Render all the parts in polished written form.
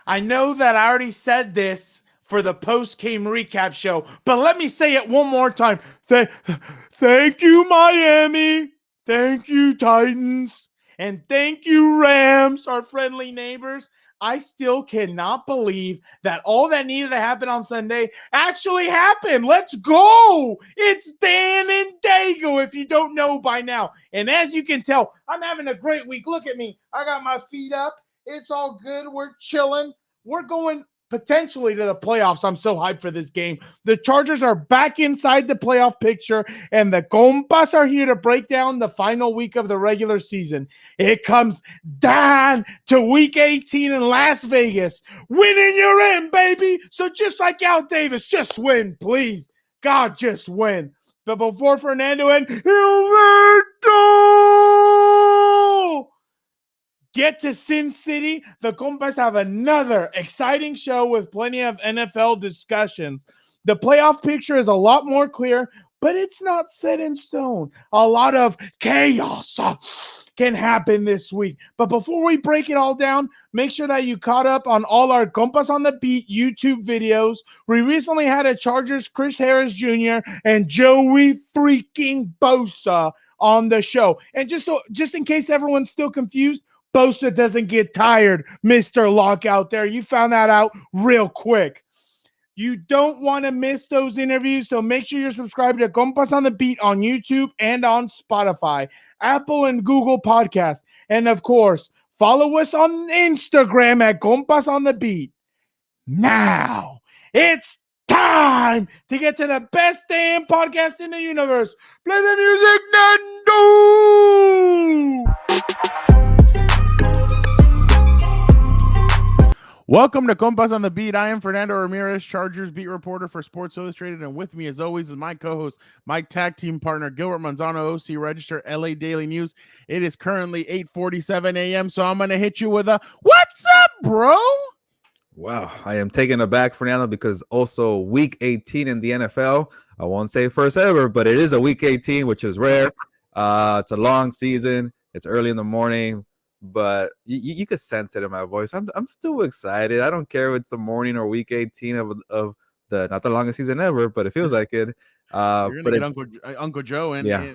I know that I already said this for the post-game recap show, but let me say it one more time. Thank you, Miami. Thank you, Titans. And thank you, Rams, our friendly neighbors. I still cannot believe that all that needed to happen on Sunday actually happened. Let's go. It's Dan and Dago, if you don't know by now. And as you can tell, I'm having a great week. Look at me. I got my feet up. It's all good. We're chilling. We're going potentially to the playoffs. I'm so hyped for this game. The Chargers are back inside the playoff picture, and the Compas are here to break down the final week of the regular season. It comes down to week 18 in Las Vegas. Winning, you're in, baby. So just like Al Davis, just win, please. God, just win. But before Fernando and Humberto get to Sin City, the Compas have another exciting show with plenty of NFL discussions. The playoff picture is a lot more clear, but it's not set in stone. A lot of chaos can happen this week. But before we break it all down, make sure that you caught up on all our Compas on the Beat YouTube videos. We recently had a Chargers Chris Harris Jr. and Joey freaking Bosa on the show. And just in case everyone's still confused, Bosa doesn't get tired, Mr. Locke out there. You found that out real quick. You don't want to miss those interviews, so make sure you're subscribed to Compas on the Beat on YouTube and on Spotify, Apple and Google Podcasts. And, of course, follow us on Instagram at Compas on the Beat. Now, it's time to get to the best damn podcast in the universe. Play the music, Nando! Welcome to Compas on the Beat. I am Fernando Ramirez, Chargers beat reporter for Sports Illustrated, and with me, as always, is my co-host, my tag team partner, Gilbert Manzano, OC Register, LA Daily News. It is currently 8:47 a.m., so I'm going to hit you with a, what's up, bro? Wow, I am taken aback, Fernando, because also week 18 in the NFL. I won't say first ever, but it is a week 18, which is rare. It's a long season. It's early in the morning. But you could sense it in my voice. I'm still excited. I don't care if it's the morning or week 18 of the not the longest season ever, but it feels like it. You're gonna get Uncle Joe in. Yeah,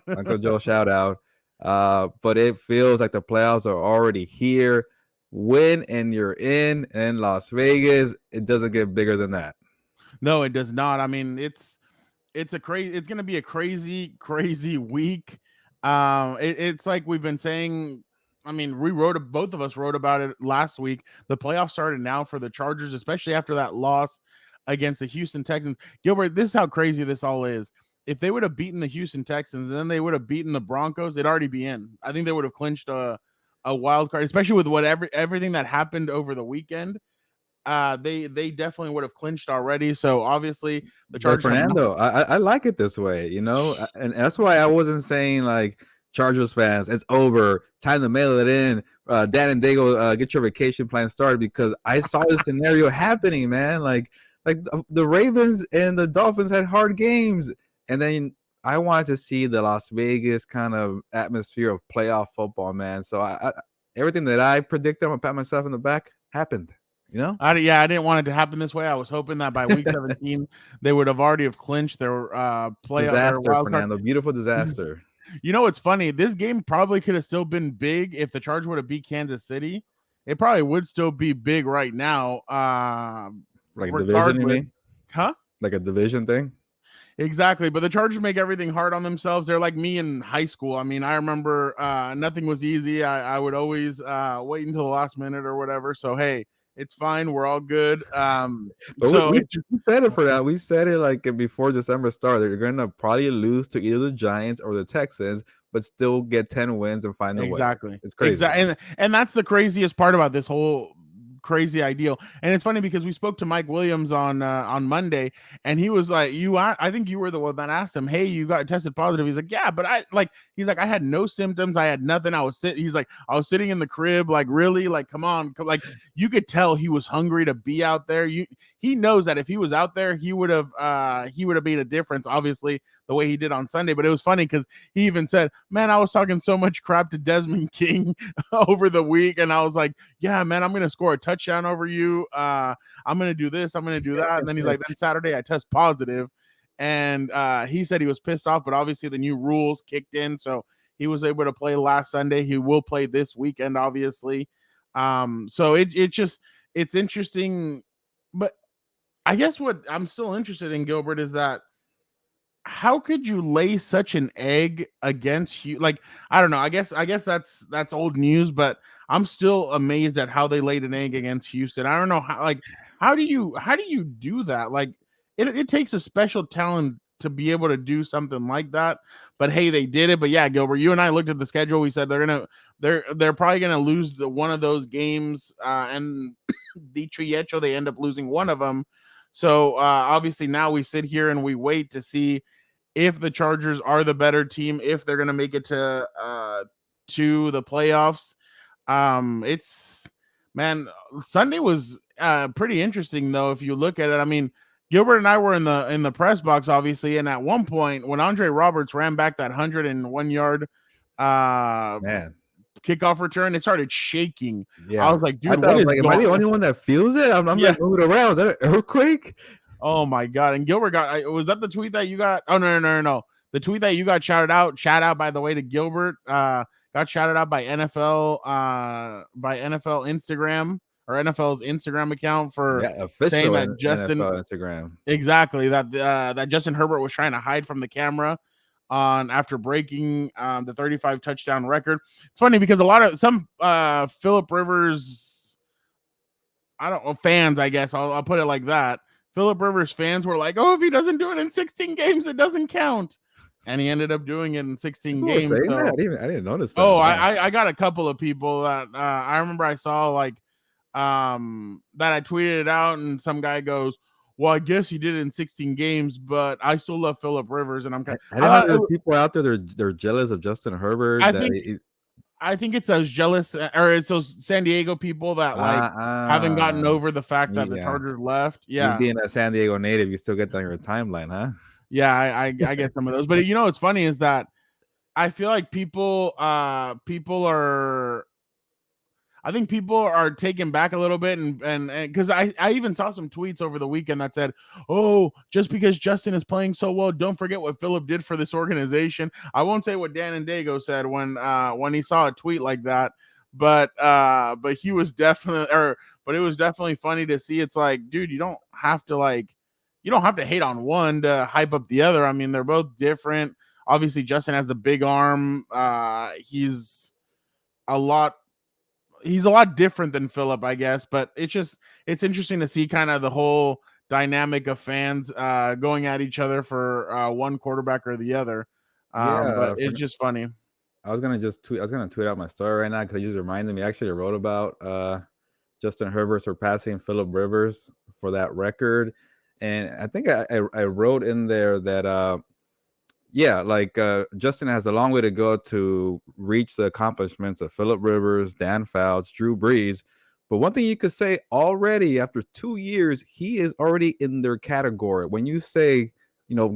Uncle Joe shout out. But it feels like the playoffs are already here. Win and you're in Las Vegas. It doesn't get bigger than that. No, it does not. I mean, it's gonna be a crazy week. It's like we've been saying. I mean, both of us wrote about it last week. The playoffs started now for the Chargers, especially after that loss against the Houston Texans. Gilbert, this is how crazy this all is. If they would have beaten the Houston Texans and then they would have beaten the Broncos, it'd already be in. I think they would have clinched a wild card, especially with everything that happened over the weekend. They definitely would have clinched already. So obviously the Chargers. But Fernando, I like it this way, and that's why I wasn't saying like Chargers fans, it's over. Time to mail it in. Dan and Dago, get your vacation plan started, because I saw this scenario happening, man. Like the Ravens and the Dolphins had hard games, and then I wanted to see the Las Vegas kind of atmosphere of playoff football, man. So I everything that I predicted, I'm gonna pat myself in the back, happened. I didn't want it to happen this way. I was hoping that by week 17 they would have already clinched their playoff. Disaster, Fernando. Beautiful disaster. You know what's funny? This game probably could have still been big if the Chargers would have beat Kansas City. It probably would still be big right now. Like a division, you mean? Huh? Like a division thing? Exactly. But the Chargers make everything hard on themselves. They're like me in high school. I mean, I remember nothing was easy. I would always wait until the last minute or whatever. So, hey, it's fine. We're all good. But we said it for that. We said it like before December started. You're going to probably lose to either the Giants or the Texans, but still get 10 wins and find a way. Exactly. It's crazy. Exactly. And that's the craziest part about this whole crazy ideal. And it's funny because we spoke to Mike Williams on Monday, and he was like, I think you were the one that asked him, hey, you got tested positive. He's like, yeah, but I had no symptoms. I had nothing. I was sitting in the crib, like, really, like, come on. Like, you could tell he was hungry to be out there. He knows that if he was out there, he would have made a difference, obviously, the way he did on Sunday. But it was funny because he even said, man, I was talking so much crap to Desmond King over the week, and I was like, yeah, man, I'm gonna score a touchdown touchdown over you. I'm gonna do this, I'm gonna do that. And then he's like, then Saturday I test positive. And he said he was pissed off, but obviously the new rules kicked in, so he was able to play last Sunday. He will play this weekend, obviously. So it's interesting, but I guess what I'm still interested in, Gilbert, is that how could you lay such an egg against you? Like, I don't know. I guess that's old news, but I'm still amazed at how they laid an egg against Houston. I don't know how. Like, how do you do that? Like, it takes a special talent to be able to do something like that. But hey, they did it. But yeah, Gilbert, you and I looked at the schedule. We said they're probably gonna lose one of those games, and the Triecho, they end up losing one of them. So obviously now we sit here and we wait to see if the Chargers are the better team, if they're going to make it to the playoffs. It's man, Sunday was pretty interesting though. If you look at it, I mean, Gilbert and I were in the press box, obviously, and at one point when Andre Roberts ran back that 101-yard Man, kickoff return, it started shaking. yeah. I was like, dude, I what was is like, am I going the on? only one that feels it? I'm Yeah. like moving around. Is that an earthquake? Oh my god! And Gilbert was that the tweet that you got? Oh no! The tweet that you got shouted out. Shout out, by the way, to Gilbert. Got shouted out by NFL Instagram, or NFL's Instagram account, for saying Official that Justin NFL Instagram. exactly that Justin Herbert was trying to hide from the camera after breaking the 35 touchdown record. It's funny because a lot of some Philip Rivers, I don't know, fans, I guess I'll put it like that. Philip Rivers fans were like, "Oh, if he doesn't do it in 16 games, it doesn't count." And he ended up doing it in 16 People were games. saying So, that. I didn't notice that. oh, Wow. I got a couple of people that I remember I saw, like, that I tweeted it out, and some guy goes, "Well, I guess he did it in 16 games, but I still love Philip Rivers." And I'm kind I don't know. There's people out there. They're jealous of Justin Herbert. I think it's those jealous, or it's those San Diego people that like haven't gotten over the fact that the Chargers left. You Yeah, being a San Diego native, you still get that on your timeline, huh? yeah, I get some of those. But you know what's funny is that I feel like people are, I think people are taken back a little bit, and because I even saw some tweets over the weekend that said, "Oh, just because Justin is playing so well, don't forget what Philip did for this organization." I won't say what Dan and Dago said when he saw a tweet like that, but he was definitely, but it was definitely funny to see. It's like, dude, you don't have to hate on one to hype up the other. I mean, they're both different. Obviously, Justin has the big arm. He's a lot different than Philip, I guess, but it's interesting to see kind of the whole dynamic of fans going at each other for one quarterback or the other. But it's just funny. I was gonna tweet out my story right now because you just reminded me. I actually wrote about Justin Herbert surpassing Philip Rivers for that record, and I think I wrote in there that Justin has a long way to go to reach the accomplishments of Philip Rivers, Dan Fouts, Drew Brees. But one thing you could say already after 2 years, he is already in their category. When you say,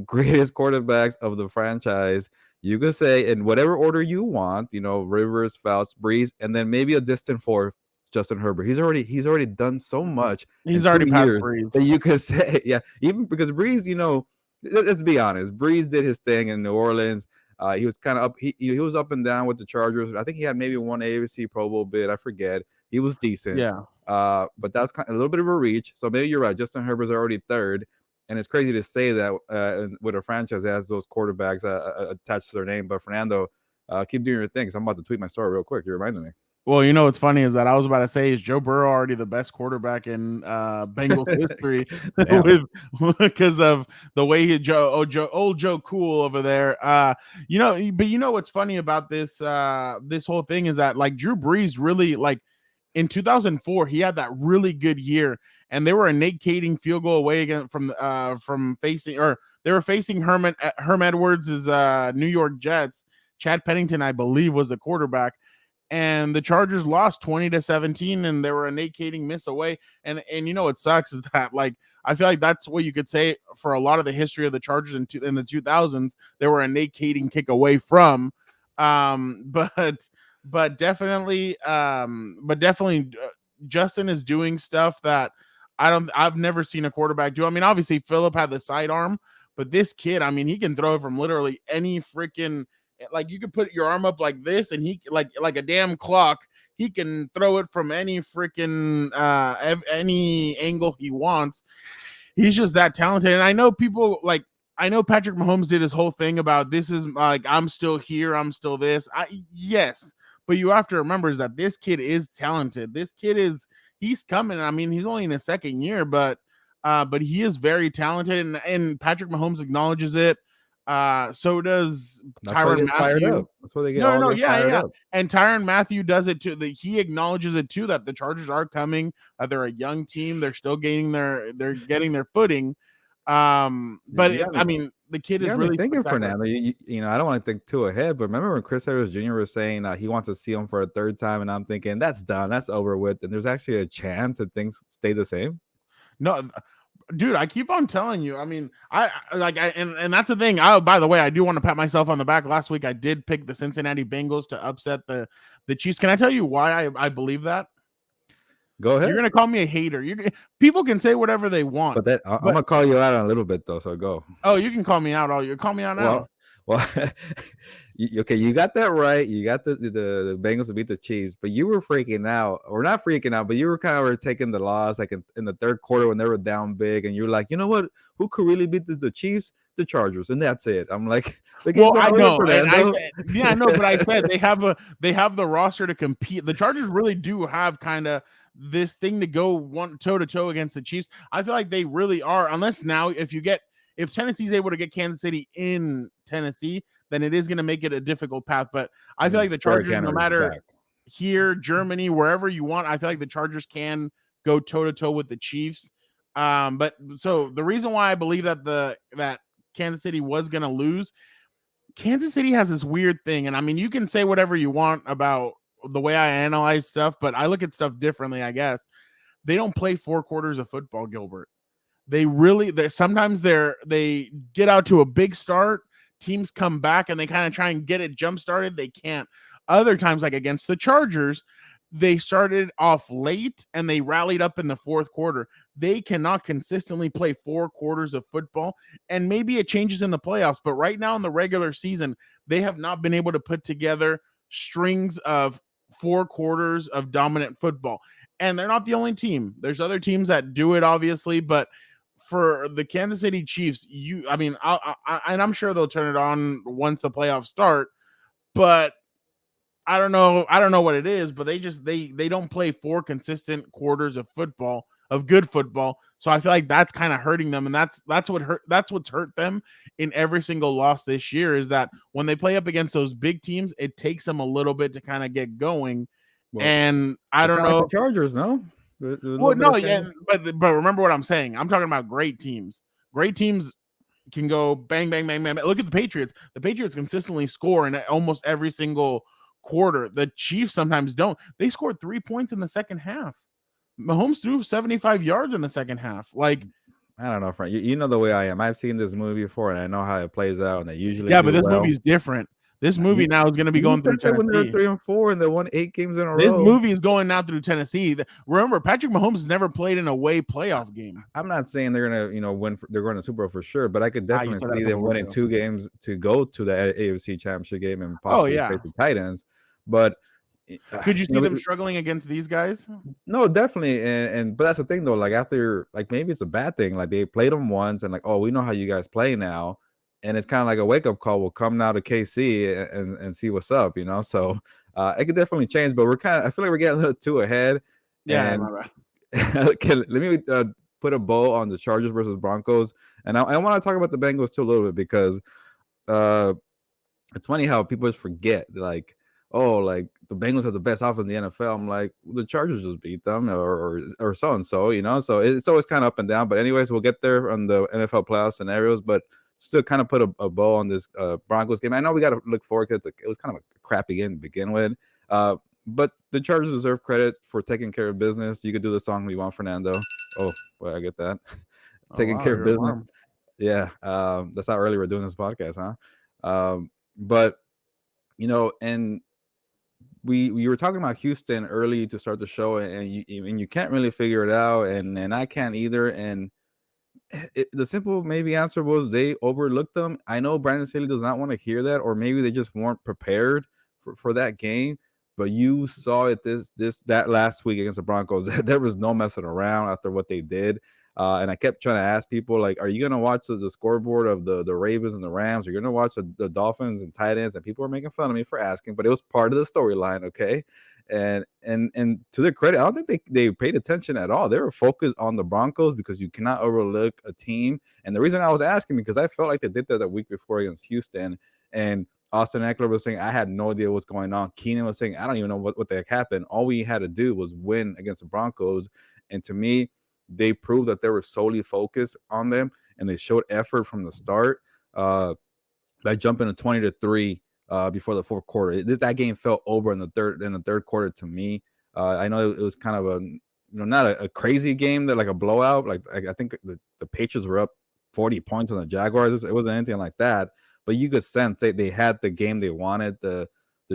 greatest quarterbacks of the franchise, you could say in whatever order you want, Rivers, Fouts, Brees, and then maybe a distant fourth, Justin Herbert. He's already done so much. He's in already 2 past years Brees. that you could say, yeah, even because Brees, let's be honest. Brees did his thing in New Orleans. He was kind of up. He was up and down with the Chargers. I think he had maybe one AFC Pro Bowl bid. I forget. He was decent. Yeah. But that's kind of a little bit of a reach. So maybe you're right. Justin Herbert's already third, and it's crazy to say that with a franchise that has those quarterbacks attached to their name. But Fernando, keep doing your thing. So I'm about to tweet my story real quick. You reminded me. Well, what's funny is that I was about to say, is Joe Burrow already the best quarterback in Bengals history because of the way old Joe Cool over there. But what's funny about this whole thing is that, like, Drew Brees really, like, in 2004 he had that really good year, and they were a Nate Kading field goal away again from facing, or they were facing Herm Edwards' New York Jets. Chad Pennington, I believe, was the quarterback. And the Chargers lost 20-17, and they were a Nate Kading miss away. And what sucks is that, like, I feel like that's what you could say for a lot of the history of the Chargers in the 2000s. They were a Nate Kading kick away from, but definitely Justin is doing stuff that I've never seen a quarterback do. I mean, obviously Phillip had the sidearm, but this kid, I mean, he can throw it from literally any freaking, like, you could put your arm up like this and he like a damn clock. He can throw it from any freaking any angle he wants. He's just that talented. And I know people like, I know Patrick Mahomes did his whole thing about this is like, I'm still here, I'm still this. Yes, but you have to remember is that this kid is talented. This kid he's coming. I mean, he's only in his second year, but he is very talented, and Patrick Mahomes acknowledges it. So does Tyrann Mathieu. That's why they get fired up. And Tyrann Mathieu does it too. He acknowledges it too, that the Chargers are coming. They're a young team. They're still getting their footing. But I mean, the kid is really thinking, Fernando. You know, I don't want to think too ahead, but remember when Chris Harris Jr. was saying he wants to see him for a third time, and I'm thinking that's done, that's over with, and there's actually a chance that things stay the same. No, dude, I keep on telling you. I mean, and that's the thing. By the way, I do want to pat myself on the back. Last week, I did pick the Cincinnati Bengals to upset the Chiefs. Can I tell you why I believe that? Go ahead. You're gonna call me a hater. People can say whatever they want, but I'm gonna call you out on a little bit though. So go. Oh, you can call me out. Call me out now. Well, okay, you got that right. You got the Bengals to beat the Chiefs, but you were freaking out, or not freaking out, but you were kind of taking the loss, like in the third quarter when they were down big, and you're like, you know what? Who could really beat the Chiefs? The Chargers, and that's it. I'm like, well, I know, and I said, yeah, I know, but I said they have the roster to compete. The Chargers really do have kind of this thing to go one toe to toe against the Chiefs. I feel like they really are, unless now if Tennessee's able to get Kansas City in Tennessee, then it is going to make it a difficult path. But I feel like the Chargers, no matter here, Germany, wherever you want, I feel like the Chargers can go toe to toe with the Chiefs. But so the reason why I believe that Kansas City was going to lose, Kansas City has this weird thing. And I mean, you can say whatever you want about the way I analyze stuff, but I look at stuff differently, I guess. They don't play 4 quarters of football, Gilbert. Sometimes they get out to a big start, teams come back and they kind of try and get it jump started. They can't. Other times, like against the Chargers, they started off late and they rallied up in the fourth quarter. They cannot consistently play 4 quarters of football, and maybe it changes in the playoffs, but right now in the regular season, they have not been able to put together strings of 4 quarters of dominant football. And they're not the only team. There's other teams that do it, obviously, but for the Kansas City Chiefs, I'm sure they'll turn it on once the playoffs start, but I don't know what it is, but they don't play 4 consistent quarters of football, of good football. So I feel like that's kind of hurting them, and that's what's hurt them in every single loss this year, is that when they play up against those big teams, it takes them a little bit to kind of get going. Well, and I don't know, like the Chargers, no. Well, no, yeah, but remember what I'm saying. I'm talking about great teams. Great teams can go bang, bang, bang, bang. Look at the Patriots. The Patriots consistently score in almost every single quarter. The Chiefs sometimes don't. They scored 3 points in the second half. Mahomes threw 75 yards in the second half. Like, I don't know, Frank. You know the way I am. I've seen this movie before, and I know how it plays out. And they usually but this movie's different. This movie now is going to be going through Tennessee. When they're 3-4 and they won 8 games in a row. This movie is going now through Tennessee. Remember, Patrick Mahomes has never played in a away playoff game. I'm not saying they're going to, win. They're going to Super Bowl for sure, but I could definitely see them winning 2 games to go to the AFC Championship game and possibly face the Titans. But could you see them struggling against these guys? No, definitely. But that's the thing though. Like after, like maybe it's a bad thing. Like they played them once, and like, oh, we know how you guys play now. And it's kind of like a wake-up call. We'll come now to KC and see what's up, So it could definitely change, but I feel like we're getting a little too ahead. Yeah. And okay, let me put a bow on the Chargers versus Broncos. And I want to talk about the Bengals too a little bit, because it's funny how people just forget, like, oh, like the Bengals have the best offense in the NFL. I'm like, the Chargers just beat them or so-and-so, So it's always kind of up and down. But anyways, we'll get there on the NFL playoff scenarios, but still kind of put a bow on this Broncos game. I know we got to look forward because it was kind of a crappy game to begin with. But the Chargers deserve credit for taking care of business. You could do the song we want, Fernando. Oh, boy, I get that. Taking care of business. Yeah. That's how early we're doing this podcast, huh? But, and we were talking about Houston early to start the show, and you can't really figure it out, and I can't either. And the simple maybe answer was they overlooked them. I know Brandon Staley does not want to hear that, or maybe they just weren't prepared for that game. But you saw it that last week against the Broncos. There was no messing around after what they did. And I kept trying to ask people, like, are you going to watch the scoreboard of the Ravens and the Rams? Are you going to watch the Dolphins and tight ends? And people were making fun of me for asking, but it was part of the storyline, okay? And to their credit, I don't think they paid attention at all. They were focused on the Broncos because you cannot overlook a team. And the reason I was asking, because I felt like they did that the week before against Houston, and Austin Eckler was saying, I had no idea what's going on. Keenan was saying, I don't even know what the heck happened. All we had to do was win against the Broncos. And to me, they proved that they were solely focused on them, and they showed effort from the start. By jumping to 20-3 before the fourth quarter, that game felt over in the third quarter to me. I know it was kind of not a crazy game, that like a blowout. Like I think the Patriots were up 40 points on the Jaguars. It wasn't anything like that, but you could sense they had the game they wanted. The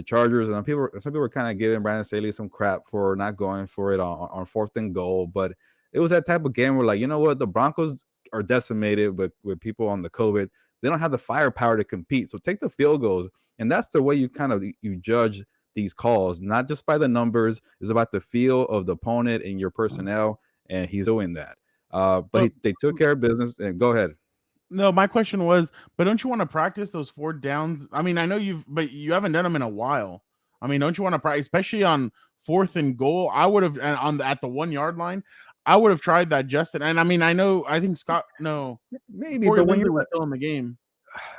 Chargers, and some people were kind of giving Brandon Staley some crap for not going for it on 4th and goal, but it was that type of game where, like, you know what, the Broncos are decimated with people on the COVID. They don't have the firepower to compete. So take the field goals. And that's the way you judge these calls, not just by the numbers. It's about the feel of the opponent and your personnel. And he's doing that. But they took care of business. And go ahead. No, my question was, but don't you want to practice those 4th downs? I mean, I know but you haven't done them in a while. I mean, don't you want to practice, especially on 4th and goal? I would have, at the 1 yard line, I would have tried that, Justin. And I mean, I think Scott, no, maybe, Corey but when Linsley was still in the game.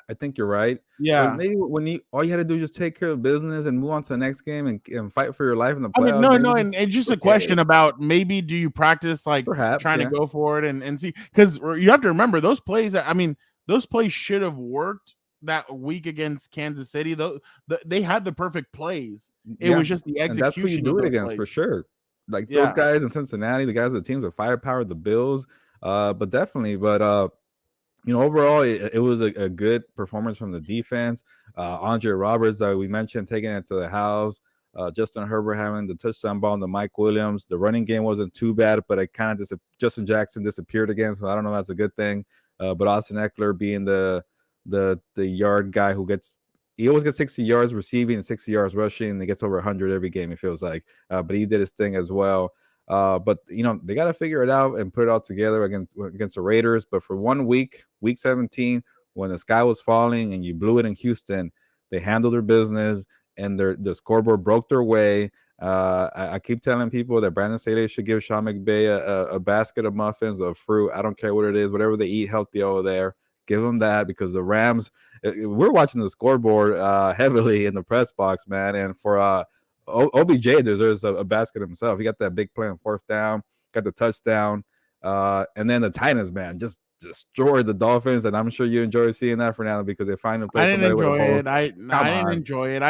I think you're right. Yeah. But maybe when all you had to do is just take care of business and move on to the next game and fight for your life in the playoffs. I mean, no, and just a question about, maybe do you practice, like, perhaps trying to go for it and see, because you have to remember those plays those plays should have worked that week against Kansas City. They had the perfect plays. It was just the execution. And that's what you do it against, for sure. Like those guys in Cincinnati, the guys of the teams with firepower, the Bills, but definitely. But overall, it was a good performance from the defense. Andre Roberts, we mentioned, taking it to the house. Justin Herbert having the touchdown ball, and the Mike Williams. The running game wasn't too bad, but it kind of Justin Jackson disappeared again, so I don't know if that's a good thing. But Austin Eckler being the yard guy he always gets 60 yards receiving and 60 yards rushing, and he gets over 100 every game, it feels like. But he did his thing as well. But they got to figure it out and put it all together against the Raiders. But for 1 week, week 17, when the sky was falling and you blew it in Houston, they handled their business, and the scoreboard broke their way. I keep telling people that Brandon Staley should give Sean McVay a basket of muffins or fruit. I don't care what it is, whatever they eat healthy over there, give them that, because the Rams, we're watching the scoreboard heavily in the press box, man. And for OBJ deserves a basket himself. He got that big play on 4th down, got the touchdown, and then the Titans, man, just destroyed the Dolphins. And I'm sure you enjoy seeing that, Fernando, because they finally play somebody with a ball. I didn't enjoy it.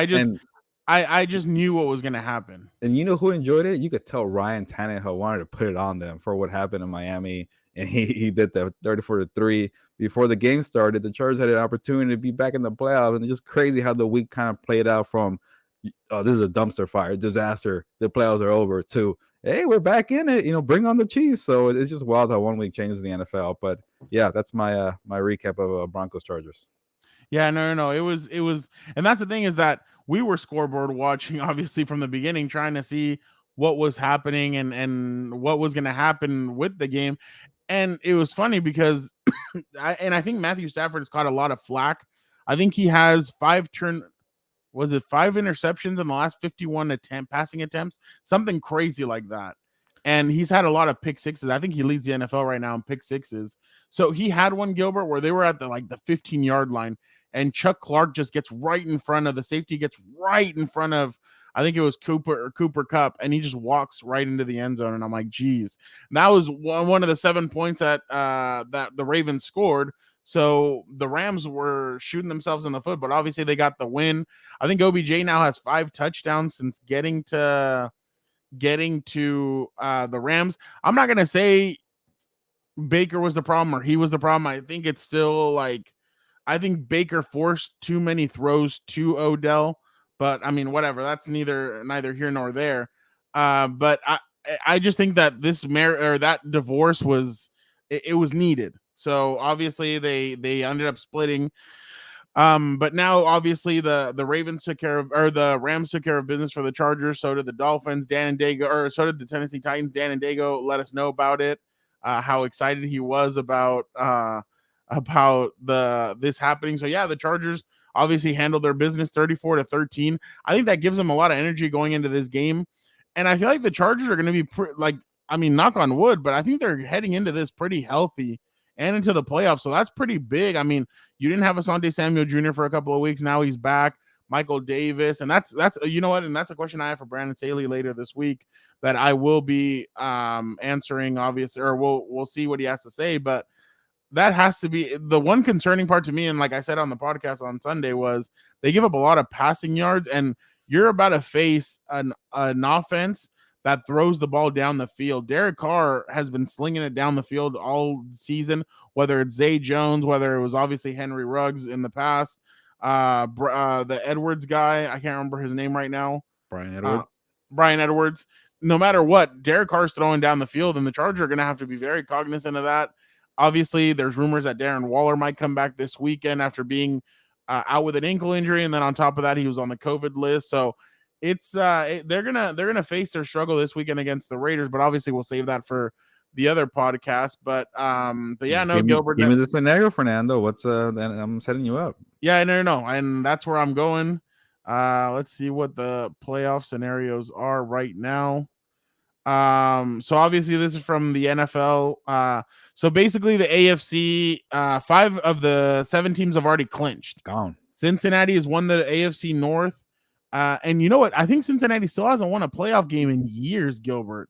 I just knew what was going to happen. And you know who enjoyed it? You could tell Ryan Tannehill wanted to put it on them for what happened in Miami, and he did the 34-3 before the game started. The Chargers had an opportunity to be back in the playoffs, and it's just crazy how the week kind of played out from, oh, this is a dumpster fire, disaster, the playoffs are over, to, hey, we're back in it, bring on the Chiefs. So it's just wild how 1 week changes in the NFL. But yeah, that's my my recap of Broncos Chargers. Yeah, no. It was, and that's the thing, is that we were scoreboard watching, obviously, from the beginning, trying to see what was happening and what was going to happen with the game. And it was funny because, I think Matthew Stafford has caught a lot of flack. I think he has 5 interceptions in the last 51 passing attempts, something crazy like that. And he's had a lot of pick sixes. I think he leads the NFL right now in pick sixes. So he had one, Gilbert, where they were at the 15-yard line, and Chuck Clark just gets right in front of the safety, gets right in front of, I think it was Cooper Kupp, and he just walks right into the end zone. And I'm like, geez. And that was one of the 7 points that the Ravens scored. So the Rams were shooting themselves in the foot, but obviously they got the win. I think OBJ now has 5 touchdowns since getting to the Rams. I'm not gonna say Baker was the problem or he was the problem. I think it's still I think Baker forced too many throws to Odell, But I mean, whatever. That's neither here nor there. But I just think that that divorce was it was needed. So obviously they ended up splitting. But now obviously the Ravens took care of, or the Rams took care of business for the Chargers. So did the Dolphins. Dan and Dago, or so did the Tennessee Titans. Dan and Dago let us know about it. How excited he was about this happening. So yeah, the Chargers obviously handled their business 34-13. I think that gives them a lot of energy going into this game. And I feel like the Chargers are going to be I mean, knock on wood, but I think they're heading into this pretty healthy and into the playoffs. So that's pretty big. I mean, you didn't have Asante Samuel Jr. for a couple of weeks. Now he's back. Michael Davis. And that's you know what? And that's a question I have for Brandon Staley later this week that I will be answering, obviously, or we'll see what he has to say. But that has to be the one concerning part to me. And like I said on the podcast on Sunday, was they give up a lot of passing yards, and you're about to face an offense that throws the ball down the field. Derek Carr has been slinging it down the field all season, whether it's Zay Jones, whether it was obviously Henry Ruggs in the past, the Edwards guy, I can't remember his name right now. Brian Edwards. No matter what, Derek Carr's throwing down the field, and the Chargers are going to have to be very cognizant of that. Obviously, there's rumors that Darren Waller might come back this weekend after being out with an ankle injury, and then on top of that, he was on the COVID list. So it's they're gonna face their struggle this weekend against the Raiders, but obviously we'll save that for the other podcast. But yeah, no, Gilbert. Give me the scenario, Fernando. What's then I'm setting you up. Yeah, no, and that's where I'm going. Let's see what the playoff scenarios are right now. So obviously this is from the NFL. So basically the AFC, 5 of the 7 teams have already clinched. Gone. Cincinnati has won the AFC North. And you know what? I think Cincinnati still hasn't won a playoff game in years, Gilbert.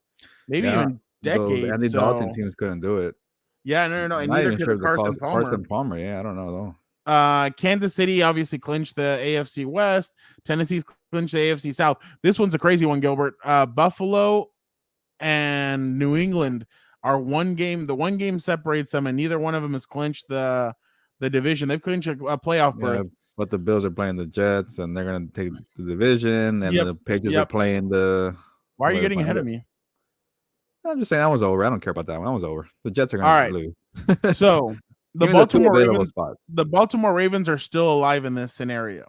Maybe even decades. The Andy Dalton teams couldn't do it. Yeah, no. And neither could Carson Palmer. Carson Palmer, yeah, I don't know though. Kansas City obviously clinched the AFC West. Tennessee's clinched the AFC South. This one's a crazy one, Gilbert. Buffalo and New England are one game. The one game separates them, and neither one of them has clinched the division. They've clinched a playoff berth. But the Bills are playing the Jets, and they're going to take the division, and the Patriots are playing the. Why are you getting ahead of me? I'm just saying that was over. I don't care about that one. That was over. The Jets are going to lose. So the Baltimore Ravens are still alive in this scenario.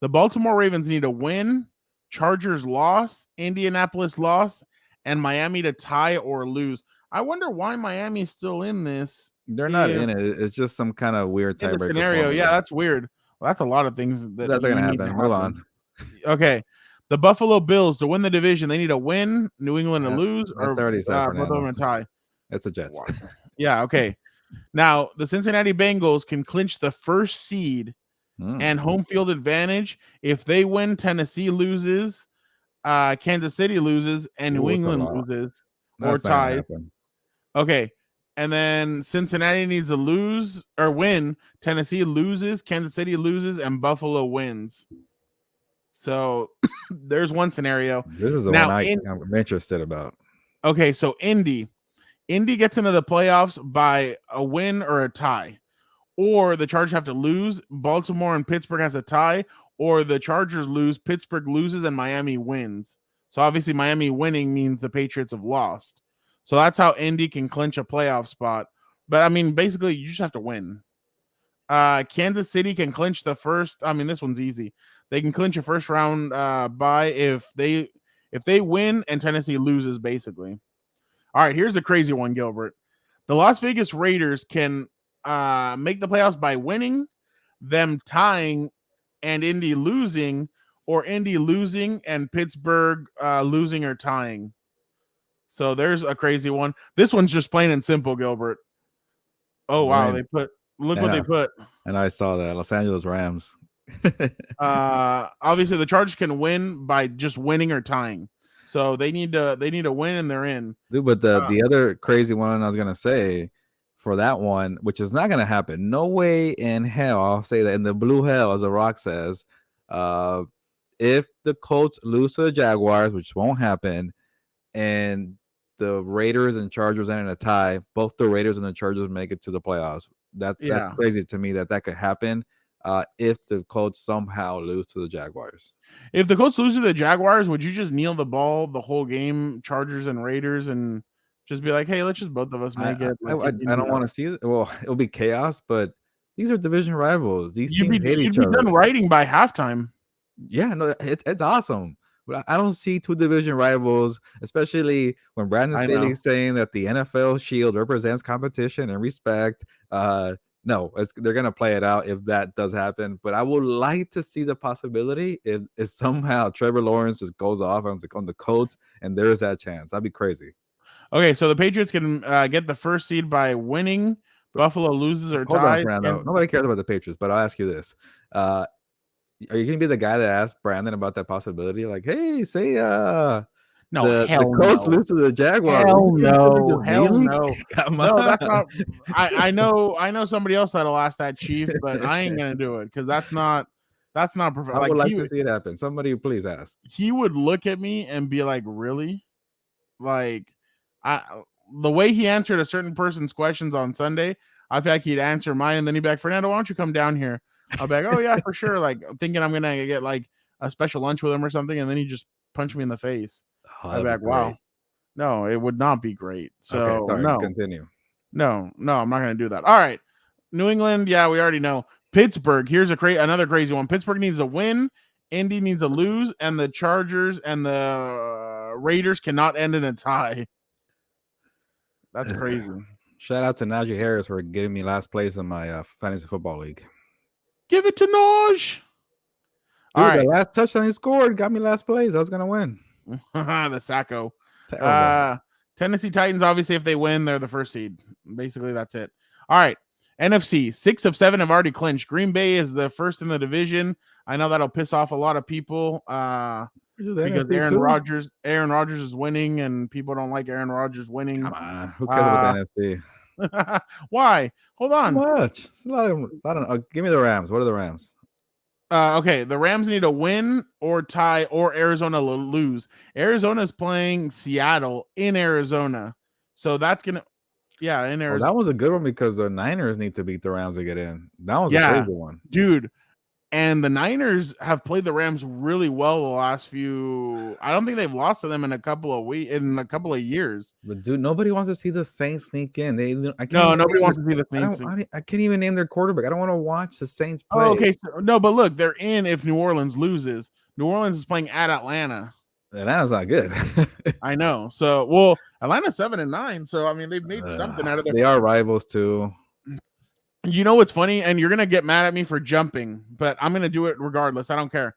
The Baltimore Ravens need a win, Chargers loss, Indianapolis loss, and Miami to tie or lose. I wonder why Miami's still in this. They're not in it. It's just some kind of weird tiebreaker scenario. Yeah, that's weird. Well, that's a lot of things that's going to happen. Hold on. Okay. The Buffalo Bills to win the division, they need a win, New England to lose, or already both of them to tie. It's the Jets. Yeah, okay. Now, the Cincinnati Bengals can clinch the first seed and home field advantage. If they win, Tennessee loses, Kansas City loses, and New England loses or ties. Okay. And then Cincinnati needs to lose or win. Tennessee loses, Kansas City loses, and Buffalo wins. So there's one scenario. This is the one I'm interested about. Okay, so Indy gets into the playoffs by a win or a tie. Or the Chargers have to lose. Baltimore and Pittsburgh has a tie. Or the Chargers lose, Pittsburgh loses, and Miami wins. So obviously Miami winning means the Patriots have lost. So that's how Indy can clinch a playoff spot. But, I mean, basically, you just have to win. Kansas City can clinch the first. I mean, this one's easy. They can clinch a first round bye if they win and Tennessee loses, basically. All right, here's the crazy one, Gilbert. The Las Vegas Raiders can make the playoffs by winning, them tying, and Indy losing, or Indy losing and Pittsburgh losing or tying. So there's a crazy one. This one's just plain and simple, Gilbert. Oh, wow. Look what they put. And I saw that. Los Angeles Rams. Obviously, the Chargers can win by just winning or tying. So they need to win, and they're in. Dude, but the other crazy one I was going to say for that one, which is not going to happen. No way in hell, I'll say that, in the blue hell, as The Rock says, if the Colts lose to the Jaguars, which won't happen, and the Raiders and Chargers end in a tie, both the Raiders and the Chargers make it to the playoffs. That's crazy to me that could happen. if the Colts somehow lose to the Jaguars. If the Colts lose to the Jaguars, would you just kneel the ball the whole game, Chargers and Raiders, and just be like, hey, let's just both of us make it? Like, I don't want to see it. Well, it'll be chaos, but these are division rivals. These you'd teams hate be each other. done writing by halftime. Yeah, no, it's awesome. But I don't see two division rivals, especially when Brandon Staley is saying that the NFL shield represents competition and respect. No, they're gonna play it out if that does happen. But I would like to see the possibility if somehow Trevor Lawrence just goes off on the Colts and there is that chance. That'd be crazy. Okay, so the Patriots can get the first seed by winning. Buffalo loses or Hold ties. on, Fernando. Nobody cares about the Patriots, but I'll ask you this. Are you going to be the guy that asked Brandon about that possibility? Like, hey, say no, the Colts lose to the Jaguars. Hell no. Come no, on. that's not. I know somebody else that'll ask that, Chief, but I ain't gonna do it because that's not perfect. I would like to see it happen. Somebody please ask. He would look at me and be like, "Really?" Like, the way he answered a certain person's questions on Sunday, I feel like he'd answer mine, and then he'd be like, "Fernando, why don't you come down here?" I'll be like, "Oh yeah, for sure." Like thinking I'm gonna get like a special lunch with him or something, and then he just punch me in the face. I'd be like, "Wow, no, it would not be great." So okay, sorry, no, continue. No, I'm not gonna do that. All right, New England, yeah, we already know. Pittsburgh, here's another crazy one. Pittsburgh needs a win. Indy needs a lose, and the Chargers and the Raiders cannot end in a tie. That's crazy. Shout out to Najee Harris for getting me last place in my fantasy football league. Give it to Naj. Dude, the last touchdown he scored got me last place. I was gonna win. The Sacco. Terrible. Tennessee Titans, obviously, if they win, they're the first seed. Basically, that's it. All right. NFC, 6 of 7 have already clinched. Green Bay is the first in the division. I know that'll piss off a lot of people because Aaron Rodgers is winning, and people don't like Aaron Rodgers winning. Come on, who cares about the NFC? Why? Hold on. Too much. It's a lot of. Give me the Rams. What are the Rams? Okay, the Rams need a win or tie or Arizona lose. Arizona's playing Seattle in Arizona, so that's gonna. Yeah, in Arizona. That was a good one because the Niners need to beat the Rams to get in. That was a crazy one. Dude. And the Niners have played the Rams really well the last few. I don't think they've lost to them in a couple of years. But dude, nobody wants to see the Saints sneak in. Nobody wants to see the Saints. I can't even name their quarterback. I don't want to watch the Saints play. Oh, okay, no, but look, they're in if New Orleans loses. New Orleans is playing at Atlanta. Atlanta's not good. I know. So, well, Atlanta's 7-9. So, I mean, they've made something out of their. They are rivals too. You know what's funny, and you're gonna get mad at me for jumping, but I'm gonna do it regardless. I don't care.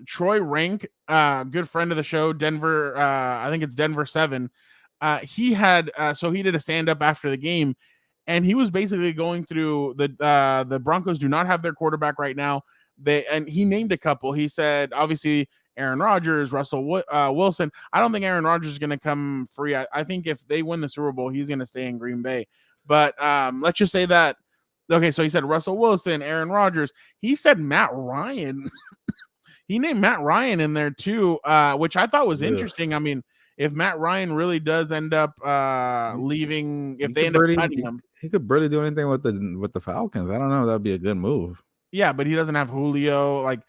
Troy Rank, good friend of the show, Denver. I think it's Denver 7. He had so he did a stand up after the game, and he was basically going through the Broncos do not have their quarterback right now. And he named a couple. He said obviously Aaron Rodgers, Russell Wilson. I don't think Aaron Rodgers is gonna come free. I think if they win the Super Bowl, he's gonna stay in Green Bay. But let's just say that. Okay, so he said Russell Wilson, Aaron Rodgers. He said Matt Ryan. He named Matt Ryan in there too, which I thought was interesting. I mean, if Matt Ryan really does end up leaving, if they end up cutting him, he could barely do anything with the Falcons. I don't know. That'd be a good move. Yeah, but he doesn't have Julio. Like,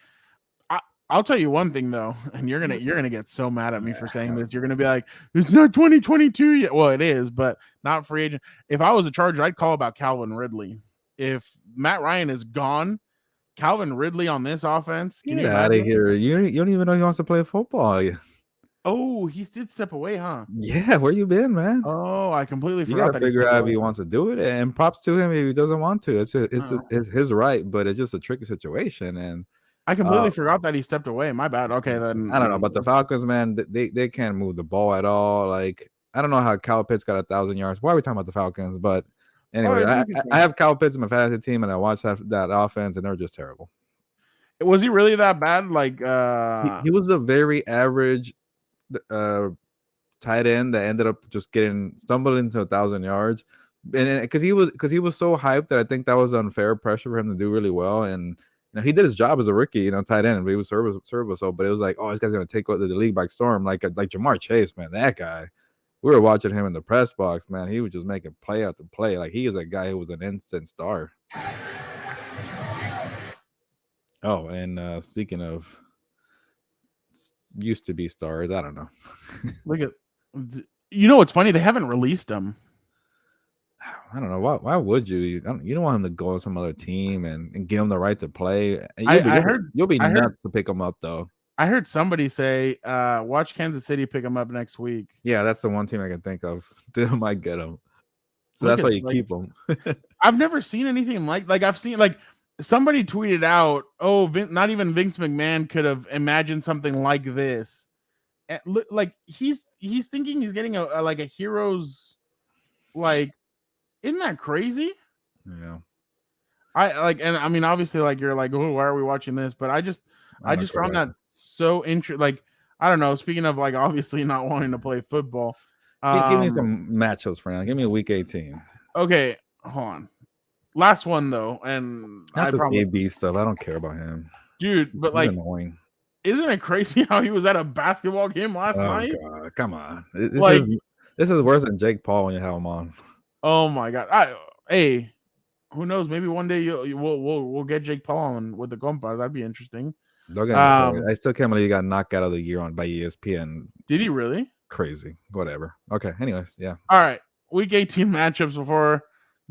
I'll tell you one thing though, and you're gonna get so mad at me for saying this. You're gonna be like, "It's not 2022 yet." Well, it is, but not free agent. If I was a Charger, I'd call about Calvin Ridley. If Matt Ryan is gone, Calvin Ridley on this offense. Get out of here. You don't even know he wants to play football. Oh, he did step away, huh? Yeah, where you been, man? Oh, I completely forgot. You gotta figure out if he wants to do it, and props to him if he doesn't want to. It's his right, but it's just a tricky situation. And I completely forgot that he stepped away. My bad. Okay, then I don't know, but the Falcons, man, they can't move the ball at all. Like I don't know how Kyle Pitts got 1,000 yards. Why are we talking about the Falcons? But anyway, I have Kyle Pitts in my fantasy team, and I watched that offense, and they're just terrible. Was he really that bad? Like he was the very average tight end that ended up just stumbled into 1,000 yards, and because he was so hyped that I think that was unfair pressure for him to do really well. And he did his job as a rookie, tight end, but he was serviceable. But it was like, oh, this guy's gonna take the league by storm, like Jamar Chase, man. That guy, we were watching him in the press box, man. He was just making play after play. Like he is a guy who was an instant star. Oh, and speaking of used to be stars, I don't know. Look at, you know what's funny? They haven't released them. I don't know why would you? You don't want him to go to some other team and give him the right to play. And you'll be I heard nuts to pick him up though. I heard somebody say, watch Kansas City pick him up next week. Yeah, that's the one team I can think of that might get him. So Look that's at, why you like, keep him. I've never seen anything like I've seen, like, somebody tweeted out, oh, not even Vince McMahon could have imagined something like this. And like he's thinking he's getting a like a hero's, like, isn't that crazy? Yeah. I like, and I mean, obviously, like, you're like, oh, why are we watching this? But I just found that so interesting. Like, I don't know. Speaking of, like, obviously not wanting to play football, Give me some matchups for now. Give me a week 18. Okay, hold on. Last one though, and Not I this promise, AB stuff. I don't care about him. dude. But, He's like, annoying. isn't it crazy how he was at a basketball game last Oh night? God, come on. Like, This is worse than Jake Paul when you have him on. oh my god. Hey, who knows? Maybe one day we'll get Jake Paul on with the Compas. That'd be interesting. Don't get me started. I still can't believe he got knocked out of the year by ESPN. Did he really? Crazy. Whatever. Okay. Anyways, yeah. All right. Week 18 matchups before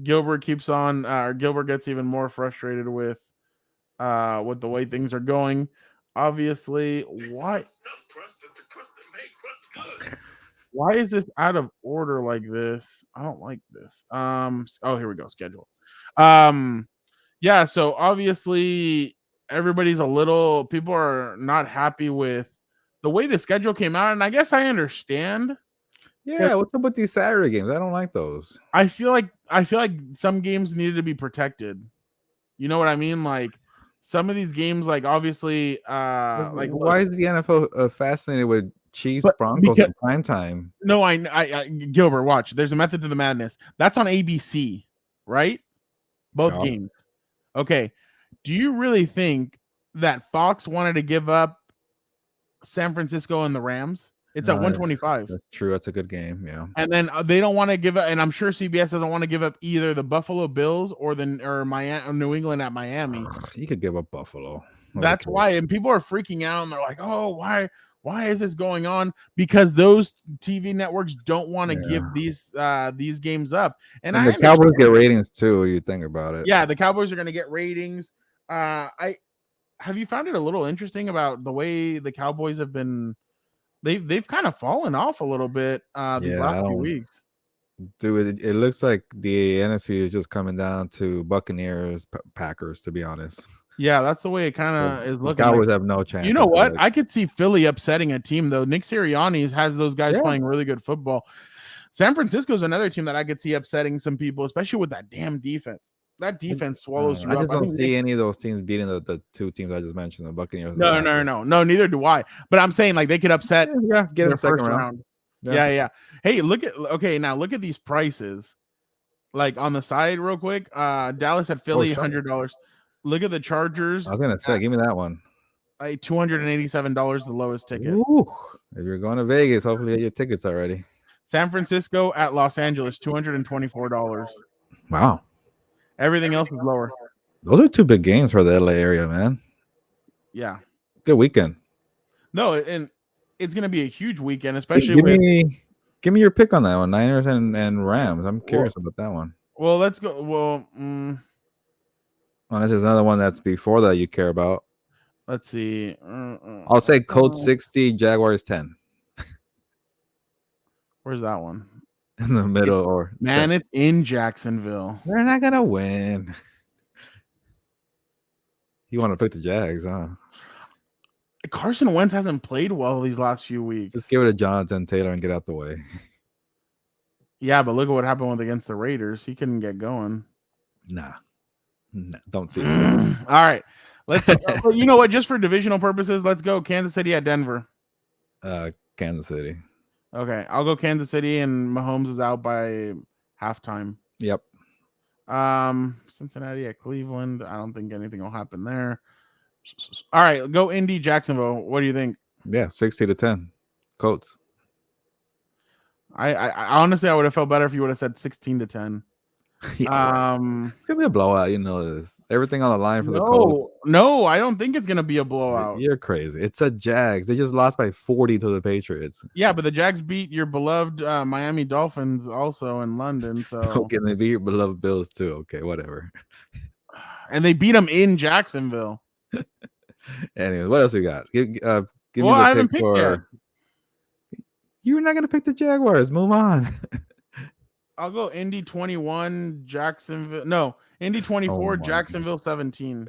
Gilbert keeps on, or Gilbert gets even more frustrated with the way things are going. Obviously, why is this out of order like this? I don't like this. Oh, here we go. Schedule. Yeah, so obviously people are not happy with the way the schedule came out, and I guess I understand. Yeah, what's up with these Saturday games? I don't like those. I feel like some games needed to be protected. You know what I mean? Like, some of these games, like, obviously, like, why is the NFL fascinated with Chiefs Broncos in prime time? No, I Gilbert, watch. There's a method to the madness. That's on ABC, right? Both games. Okay. Do you really think that Fox wanted to give up San Francisco and the Rams? It's at 125. That's true. That's a good game. Yeah. And then they don't want to give up, and I'm sure CBS doesn't want to give up either the Buffalo Bills or New England at Miami. You could give up Buffalo. That's why, and people are freaking out, and they're like, "Oh, why is this going on?" Because those TV networks don't want to give these games up. And the Cowboys get ratings too. You think about it? Yeah, the Cowboys are going to get ratings. Have you found it a little interesting about the way the Cowboys have been? They've kind of fallen off a little bit these last few weeks. Dude, it looks like the NFC is just coming down to Buccaneers, Packers. To be honest. Yeah, that's the way it kind of is looking. Cowboys have no chance. You know what? I could see Philly upsetting a team though. Nick Sirianni has those guys playing really good football. San Francisco is another team that I could see upsetting some people, especially with that damn defense. That defense swallows you up. I just don't see any of those teams beating the two teams I just mentioned, the Buccaneers. No, neither do I. But I'm saying, like, they could upset get in second round. Yeah. Hey, look at these prices. Like, on the side real quick. Dallas at Philly, $100. Look at the Chargers. I was gonna say, give me that one. $287, the lowest ticket. Ooh, if you're going to Vegas, hopefully you get your tickets already. San Francisco at Los Angeles, $224. Wow. Everything else is lower. Those are two big games for the LA area, man. Yeah. Good weekend. No, and it's going to be a huge weekend, especially give me your pick on that one, Niners and Rams. I'm curious about that one. Well, let's go. Well, this is another one that's before that you care about. Let's see. I'll say Colts 60, Jaguars 10. Where's that one? In the middle, it's in Jacksonville. They're not gonna win. You want to pick the Jags, huh? Carson Wentz hasn't played well these last few weeks. Just give it to Jonathan Taylor and get out the way. Yeah, but look at what happened against the Raiders. He couldn't get going. Nah, don't see it. All right. Let's you know what? Just for divisional purposes, let's go Kansas City at Denver. Kansas City. Okay, I'll go Kansas City, and Mahomes is out by halftime. Yep. Cincinnati at Cleveland. I don't think anything will happen there. All right, go Indy, Jacksonville. What do you think? Yeah, 60-10. Colts. I honestly, I would have felt better if you would have said 16-10. Yeah, it's gonna be a blowout. You know this. Everything on the line for the Colts. No, I don't think it's gonna be a blowout. You're crazy. It's a Jags. They just lost by 40 to the Patriots. Yeah, but the Jags beat your beloved Miami Dolphins also in London. So Okay, they beat your beloved Bills too. Okay, whatever. and they beat them in Jacksonville. Anyways, what else you got? Give me Well, the I haven't pick picked yet. for. You're not gonna pick the Jaguars. Move on. I'll go Indy 21, Jacksonville. No, Indy 24, my Jacksonville 17.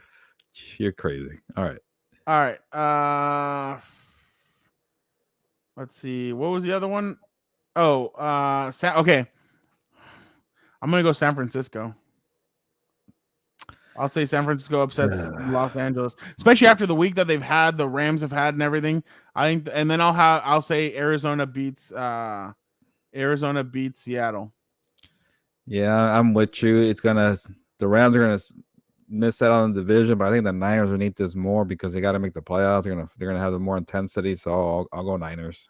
You're crazy. All right. All right. Let's see. What was the other one? Oh, okay. I'm gonna go San Francisco. I'll say San Francisco upsets Los Angeles, especially after the week that they've had, the Rams have had, and everything. I think, and then I'll say Arizona beats Seattle. Yeah, I'm with you. The Rams are gonna miss out on the division, but I think the Niners will need this more because they got to make the playoffs. They're gonna have the more intensity. So I'll go Niners.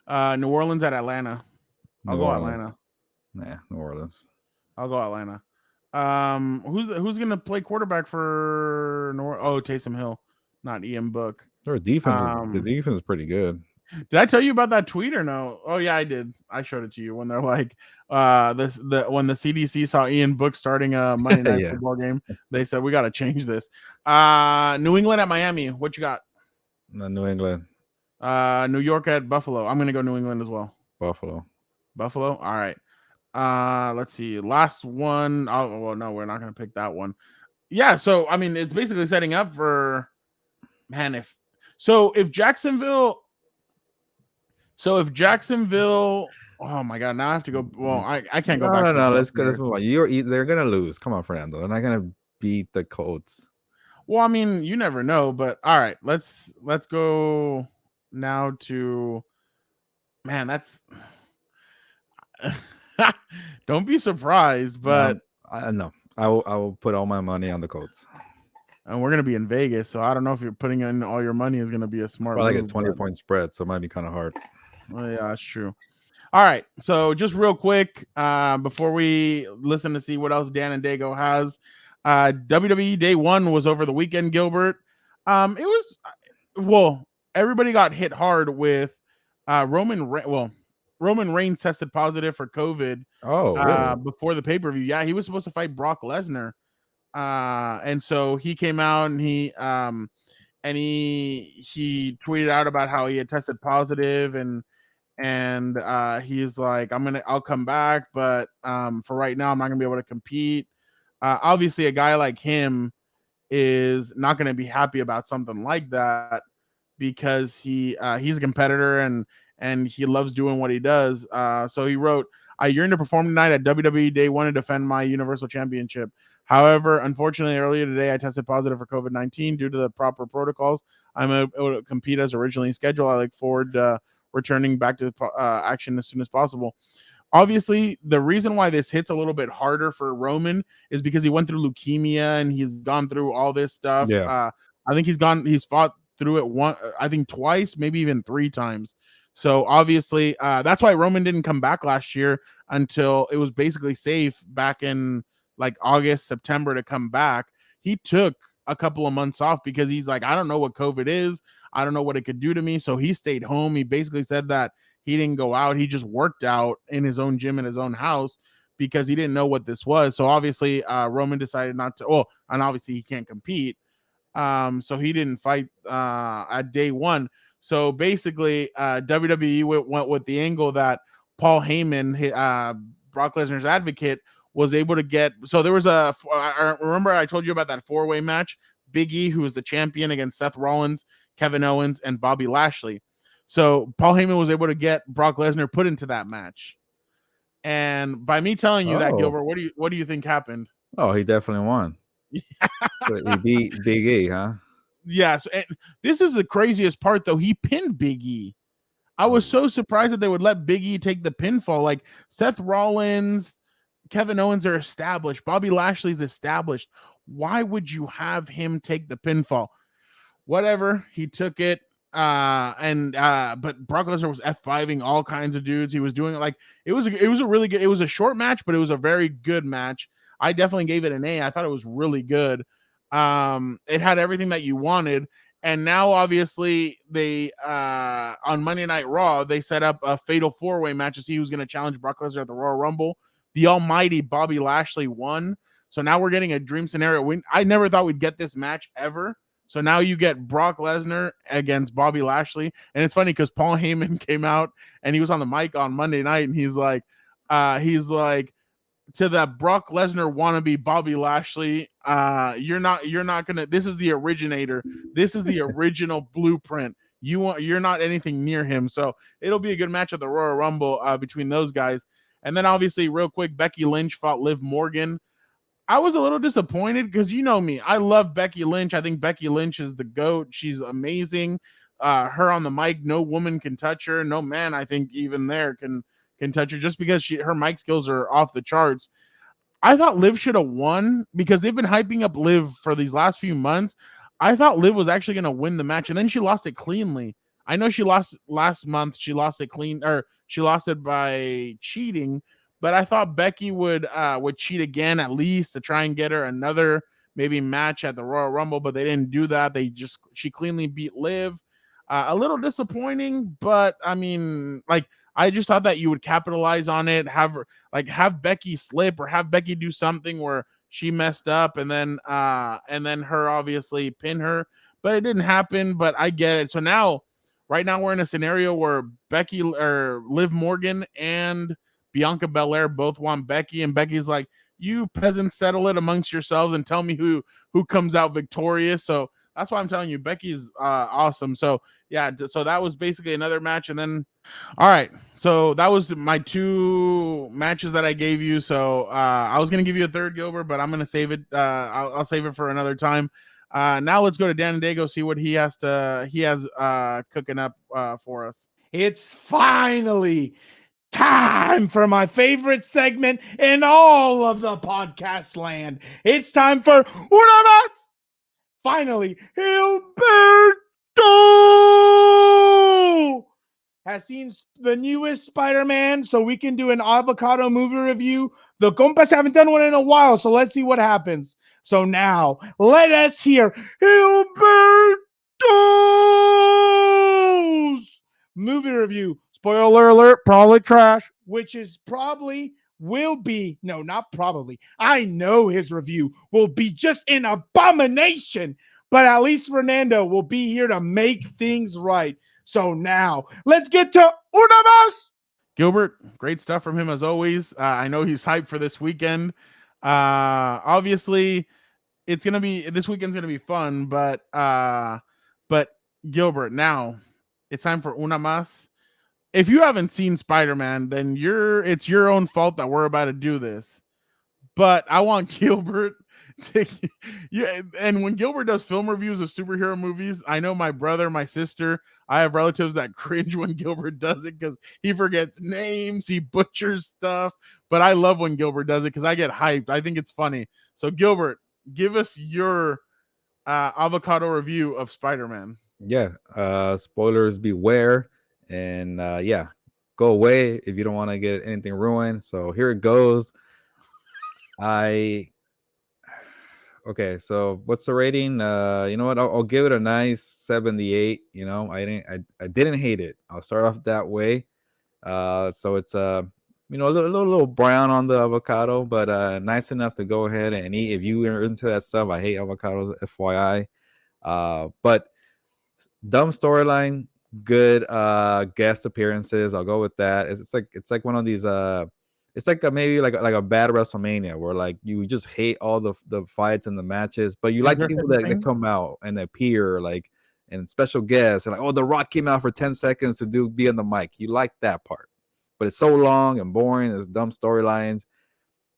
New Orleans at Atlanta. I'll go Atlanta. Nah, New Orleans. I'll go Atlanta. Who's gonna play quarterback for Taysom Hill, not Ian Book. Their defense, the defense is pretty good. Did I tell you about that tweet or no? Oh yeah, I did. I showed it to you when they're like, when the CDC saw Ian Book starting a Monday Night Football game, they said we got to change this. New England at Miami. What you got? New England. New York at Buffalo. I'm gonna go New England as well. Buffalo. All right. Let's see. Last one. Oh well, no, we're not gonna pick that one. Yeah. So I mean, it's basically setting up for if Jacksonville. Oh my God! Now I have to go. Well, I can't go back. No. Let's move on. They're gonna lose. Come on, Fernando. They're not gonna beat the Colts. Well, I mean, you never know. But all right, let's go now to. Man, that's. Don't be surprised, but I know I will put all my money on the Colts. And we're gonna be in Vegas, so I don't know if you're putting in all your money is gonna be a smart. Like a 20-point spread, so it might be kind of hard. Well, yeah, that's true. All right, so just real quick, before we listen to see what else Dan and Dago has, WWE Day 1 was over the weekend. Gilbert, everybody got hit hard with Roman Reigns tested positive for COVID. Really? Before the pay-per-view. Yeah, he was supposed to fight Brock Lesnar. And so he came out and he tweeted out about how he had tested positive and he's like, I'll come back, but for right now I'm not gonna be able to compete. Obviously a guy like him is not gonna be happy about something like that because he's a competitor and he loves doing what he does. So he wrote, I yearn to perform tonight at WWE Day 1 to defend my Universal Championship. However, unfortunately, earlier today, I tested positive for COVID-19 due to the proper protocols. I'm able to compete as originally scheduled. I look forward to returning back to action as soon as possible. Obviously, the reason why this hits a little bit harder for Roman is because he went through leukemia and he's gone through all this stuff. Yeah. I think he's fought through it twice, maybe even 3 times. So obviously, that's why Roman didn't come back last year until it was basically safe back in like August, September to come back. He took a couple of months off because he's like, I don't know what COVID is. I don't know what it could do to me. So he stayed home. He basically said that he didn't go out. He just worked out in his own gym in his own house because he didn't know what this was. So obviously Roman decided not to, and obviously he can't compete. So he didn't fight at day 1. So basically WWE went with the angle that Paul Heyman, Brock Lesnar's advocate, was able to get. So there was I remember I told you about that 4-way match, Big E, who was the champion, against Seth Rollins, Kevin Owens, and Bobby Lashley. So Paul Heyman was able to get Brock Lesnar put into that match. And by me telling you that, Gilbert, what do you think happened? Oh, he definitely won. He beat Big E, huh? Yeah. So, this is the craziest part, though. He pinned Big E. I was so surprised that they would let Big E take the pinfall. Like Seth Rollins, Kevin Owens are established. Bobby Lashley's established. Why would you have him take the pinfall? Whatever. He took it. But Brock Lesnar was F5ing all kinds of dudes. He was doing it like it was a really good. It was a short match, but it was a very good match. I definitely gave it an A. I thought it was really good. It had everything that you wanted. And now, obviously, they on Monday Night Raw they set up a fatal four-way match to see who's going to challenge Brock Lesnar at the Royal Rumble. The Almighty Bobby Lashley won, so now we're getting a dream scenario. I never thought we'd get this match ever. So now you get Brock Lesnar against Bobby Lashley, and it's funny because Paul Heyman came out and he was on the mic on Monday night, and he's like, to that Brock Lesnar wannabe Bobby Lashley, you're not gonna. This is the originator. This is the original blueprint. You're not anything near him. So it'll be a good match at the Royal Rumble between those guys. And then obviously, real quick, Becky Lynch fought Liv Morgan. I was a little disappointed because you know me. I love Becky Lynch. I think Becky Lynch is the GOAT. She's amazing. Her on the mic, no woman can touch her. No man, I think even there can touch her just because her mic skills are off the charts. I thought Liv should have won because they've been hyping up Liv for these last few months. I thought Liv was actually going to win the match, and then she lost it cleanly. I know she lost last month. She lost it clean, or she lost it by cheating. But I thought Becky would cheat again at least to try and get her another maybe match at the Royal Rumble, but they didn't do that. She cleanly beat Liv. A little disappointing, but I mean, like I just thought that you would capitalize on it, have Becky slip or have Becky do something where she messed up and then her obviously pin her, but it didn't happen. But I get it. So now, right now, we're in a scenario where Becky or Liv Morgan and Bianca Belair both want Becky, and Becky's like, "You peasants, settle it amongst yourselves and tell me who comes out victorious." So that's why I'm telling you, Becky's awesome. So yeah, so that was basically another match, and then all right, so that was my two matches that I gave you. So I was gonna give you a third, Gilbert, but I'm gonna save it. I'll save it for another time. Now let's go to Dan and Dago, see what he has cooking up for us. It's finally time for my favorite segment in all of the podcast land. It's time for Una Más. Finally, Hilberto has seen the newest Spider-Man, so we can do an avocado movie review. The Compas haven't done one in a while, so let's see what happens. So now, let us hear Hilberto's movie review. Spoiler alert, probably trash, which is probably will be, no, not probably. I know his review will be just an abomination, but at least Fernando will be here to make things right. So now, let's get to Una Más. Gilbert, great stuff from him as always. I know he's hyped for this weekend. Obviously, this weekend's gonna be fun, but Gilbert, now it's time for Una Más. If you haven't seen Spider-Man, then it's your own fault that we're about to do this. But I want Gilbert to, yeah. And when Gilbert does film reviews of superhero movies, I know my brother, my sister, I have relatives that cringe when Gilbert does it because he forgets names, he butchers stuff. But I love when Gilbert does it because I get hyped. I think it's funny. So Gilbert, give us your avocado review of Spider-Man. Yeah. Spoilers beware. And yeah, go away if you don't want to get anything ruined. So here it goes. Okay, so what's the rating? You know what? I'll give it a nice 78. You know, I didn't hate it. I'll start off that way. So it's you know, a little brown on the avocado, but nice enough to go ahead and eat. If you are into that stuff, I hate avocados, FYI. But dumb storyline, good guest appearances. I'll go with that. It's like one of these it's like maybe like a bad WrestleMania where like you just hate all the fights and the matches, but you like the people that come out and appear like and special guests and like, oh, The Rock came out for 10 seconds to be on the mic. You like that part, but it's so long and boring. There's dumb storylines.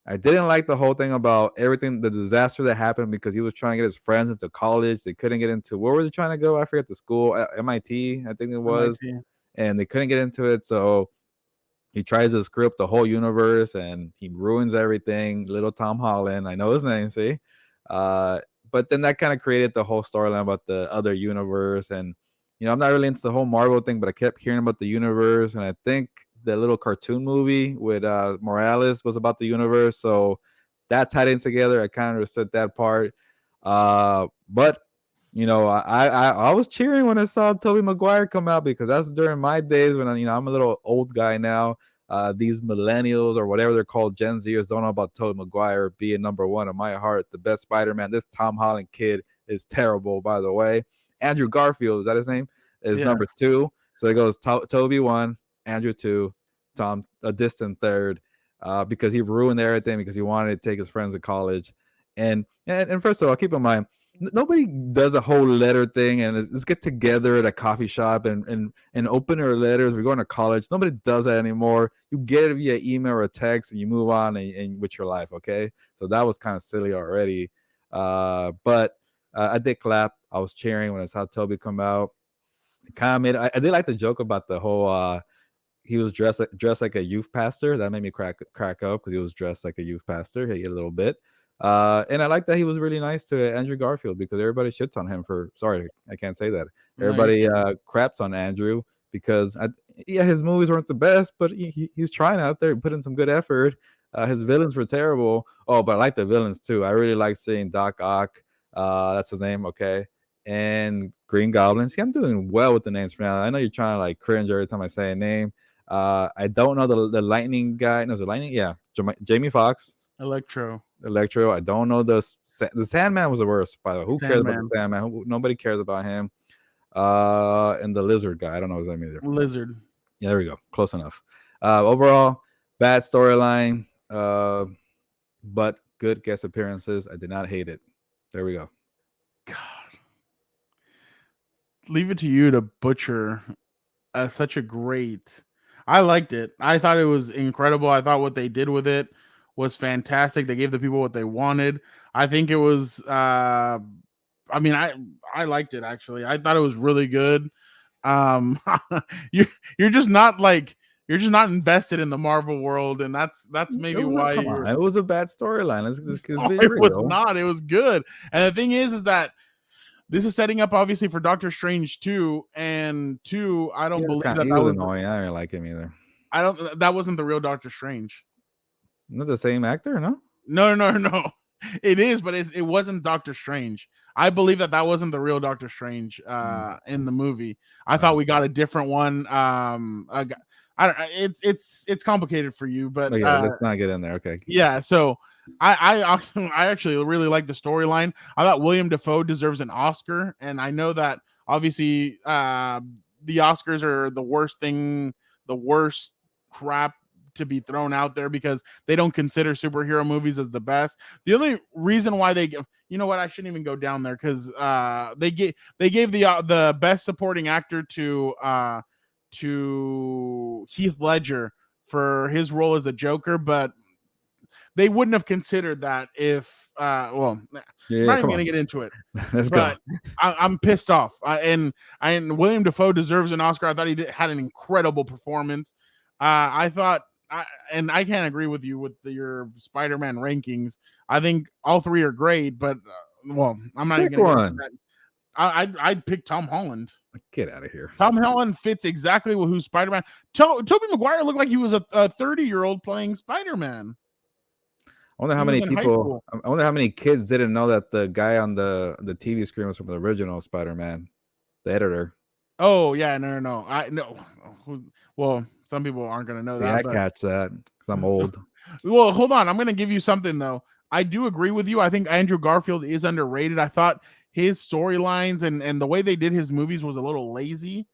I didn't like the whole thing about everything, the disaster that happened because he was trying to get his friends into college. They couldn't get into, where were they trying to go? I forget the school, MIT, I think it was. MIT. And they couldn't get into it. So he tries to screw up the whole universe and he ruins everything. Little Tom Holland, I know his name, see? But then that kind of created the whole storyline about the other universe. And, you know, I'm not really into the whole Marvel thing, but I kept hearing about the universe. And I think the little cartoon movie with Morales was about the universe. So that tied in together. I kind of understood that part. But you know, I was cheering when I saw Tobey Maguire come out because that's during my days when I'm a little old guy now. These millennials or whatever they're called, Gen Zers, don't know about Tobey Maguire being number one in my heart, the best Spider-Man. This Tom Holland kid is terrible, by the way. Andrew Garfield, is that his name? Is Yeah. number two. So it goes Toby one, Andrew two, Tom a distant third, because he ruined everything because he wanted to take his friends to college. And first of all, keep in mind, nobody does a whole letter thing and let's get together at a coffee shop and open our letters. We're going to college. Nobody does that anymore. You get it via email or text and you move on and with your life. Okay, so that was kind of silly already. But I did clap. I was cheering when I saw Toby come out. Kind of made. I did like the joke about the whole. He was dressed like a youth pastor. That made me crack up because he was dressed like a youth pastor. Hey, a little bit. And I like that he was really nice to Andrew Garfield because everybody shits on him for. Sorry, I can't say that. No, you're Everybody good. craps on Andrew because yeah, his movies weren't the best, but he's trying out there, putting some good effort. His villains were terrible. Oh, but I like the villains too. I really like seeing Doc Ock. That's his name. Okay. And Green Goblin. See, I'm doing well with the names for now. I know you're trying to like cringe every time I say a name. I don't know the lightning guy. No, the lightning. Yeah, Jamie Foxx, Electro, Electro. I don't know the Sandman was the worst. By the way, who cares about the Sandman, Sandman? Nobody cares about him. And the lizard guy. I don't know his name either. Lizard. Yeah, there we go. Close enough. Overall, bad storyline. But good guest appearances. I did not hate it. There we go. God, leave it to you to butcher such a great. I liked it. I thought it was incredible. I thought what they did with it was fantastic. They gave the people what they wanted. I think it was. I mean, I liked it actually. I thought it was really good. Um, you you're just not like you're just not invested in the Marvel world, and that's maybe why Come on, you're. it was a bad storyline. Let's No, be it was real. not. It was good. And the thing is that this is setting up obviously for Doctor Strange 2, and 2, I don't believe that He that was was annoying. I didn't like him either. I don't that wasn't the real Doctor Strange. Not the same actor, no? No, no, no, no. It is, but it wasn't Doctor Strange. I believe that wasn't the real Doctor Strange in the movie. I thought we got a different one. I don't. It's complicated for you, but Okay, let's not get in there. Okay. yeah. So I actually really like the storyline. I thought William Dafoe deserves an Oscar, and I know that obviously the Oscars are the worst crap to be thrown out there because they don't consider superhero movies as the best. The only reason why they give, you know what, I shouldn't even go down there because they gave the best supporting actor to Heath Ledger for his role as the Joker, but they wouldn't have considered that if well, I'm not even gonna get into it. Let's go. But I'm pissed off. And William Dafoe deserves an Oscar. I thought had an incredible performance. I thought, and I can't agree with you with your Spider-Man rankings. I think all three are great, but well, I'm not Pick even gonna get one. into that. I'd pick Tom Holland. Get out of here. Tom Holland fits exactly with who Spider-Man. Tobey Maguire looked like he was a 30-year-old playing Spider-Man. I wonder how many people. I wonder how many kids didn't know that the guy on the TV screen was from the original Spider-Man, the editor. Oh yeah, no. I know. Well, some people aren't gonna know See, that. I catch that because I'm old. Well, hold on. I'm gonna give you something though. I do agree with you. I think Andrew Garfield is underrated. I thought his storylines and the way they did his movies was a little lazy.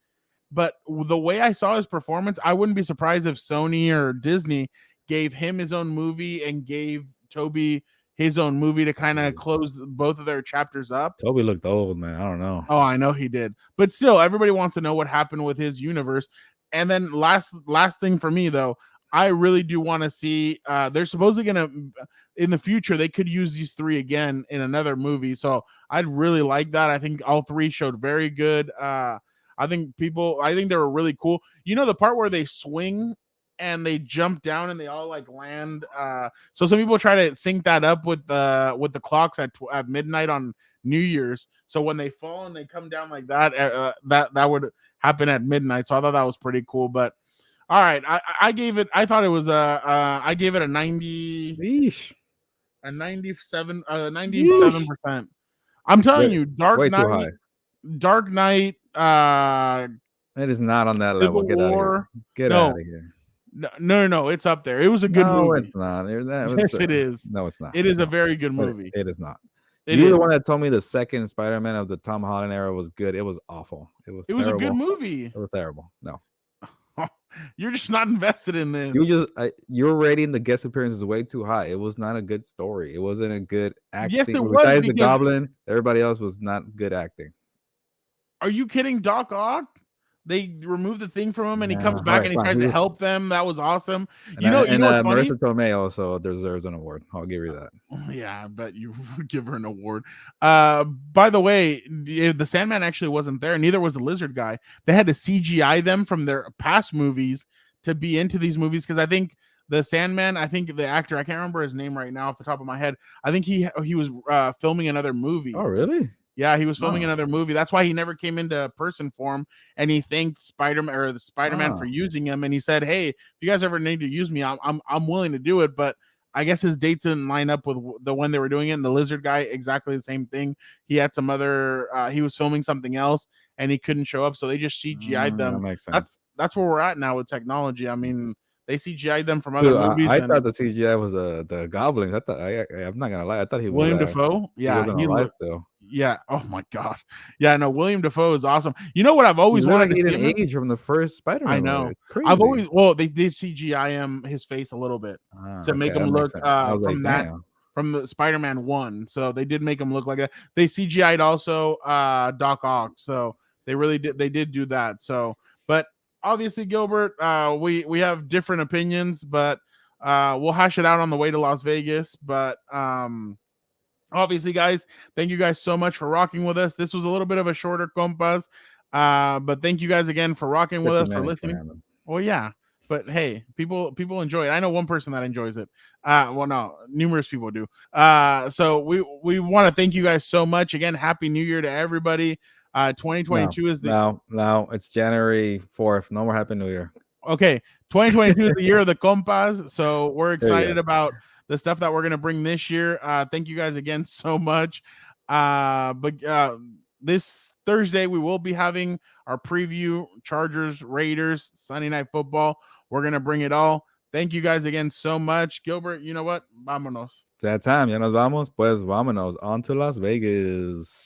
But the way I saw his performance, I wouldn't be surprised if Sony or Disney gave him his own movie and gave Toby his own movie to kind of close both of their chapters up. Toby looked old, man. I don't know. Oh, I know he did. But still, everybody wants to know what happened with his universe. And then last thing for me though, I really do want to see they're supposedly gonna in the future they could use these three again in another movie. So I'd really like that. I think all three showed very good. I think they were really cool. You know the part where they swing and they jump down and they all like land. So some people try to sync that up with the clocks at midnight on New Year's. So when they fall and they come down like that, that would happen at midnight. So I thought that was pretty cool. But all right, I gave it. I thought it was I gave it a 90. Eesh. a 97, Yeesh. 97%. I'm telling you, Way too high. Dark Knight, It is not on that level. Civil Get out of here. War. Get No, out of here. no, it's up there. It was a good No, movie. it's not. Yes, it is. No, it's not. It is a No, very good movie. it is not. It You were is. the one that told me the second Spider-Man of the Tom Holland era was good. It was awful. It was It was a terrible. good movie. It was terrible. No. You're just not invested in this. You're rating the guest appearances way too high. It was not a good story. It wasn't a good acting. Yes, it was. Besides the Goblin, everybody else was not good acting. Are you kidding? Doc Ock? They removed the thing from him, and he comes back and he tries to help them. That was awesome. You know what's funny? Marissa Tomei also deserves an award. I'll give you that. Yeah, I bet you give her an award. By the way, the Sandman actually wasn't there. Neither was the Lizard guy. They had to CGI them from their past movies to be into these movies because I think the Sandman, I think the actor, I can't remember his name right now off the top of my head. I think he was filming another movie. Oh, really? Yeah, he was filming another movie. That's why he never came into person form. And he thanked Spider-Man or the Spider-Man for using him. And he said, "Hey, if you guys ever need to use me, I'm willing to do it." But I guess his dates didn't line up with the one they were doing it. And the Lizard guy, exactly the same thing. He had some other. He was filming something else, and he couldn't show up. So they just CGI'd them. That makes sense. That's where we're at now with technology. I mean, they CGI'd them from other movies. I thought the CGI was the Goblin. I'm not gonna lie. I thought he was William Dafoe. Yeah, he looked though. Yeah. Oh my God. Yeah. No. William Dafoe is awesome. You know what I've always wanted to see age from the first Spider-Man. I know. It's crazy. I've always they did CGI his face a little bit to make him look from the Spider-Man 1. So they did make him look like that. They CGI'd also Doc Ock. So they really did. They did do that. So, but obviously, Gilbert, we have different opinions, but we'll hash it out on the way to Las Vegas. But obviously, guys, thank you guys so much for rocking with us. This was a little bit of a shorter Compas, but thank you guys again for rocking with us, for listening. Well, yeah, but hey, people enjoy it. I know one person that enjoys it. Well, no, numerous people do. So we want to thank you guys so much. Again, Happy New Year to everybody. 2022 is the now it's January 4th. No more Happy New Year. Okay, 2022 is the year of the Compas. So we're excited about the stuff that we're going to bring this year. Thank you guys again so much. But this Thursday, we will be having our preview Chargers, Raiders, Sunday Night Football. We're going to bring it all. Thank you guys again so much. Gilbert, you know what? Vámonos. It's that time. Ya nos vamos. Pues vámonos on to Las Vegas.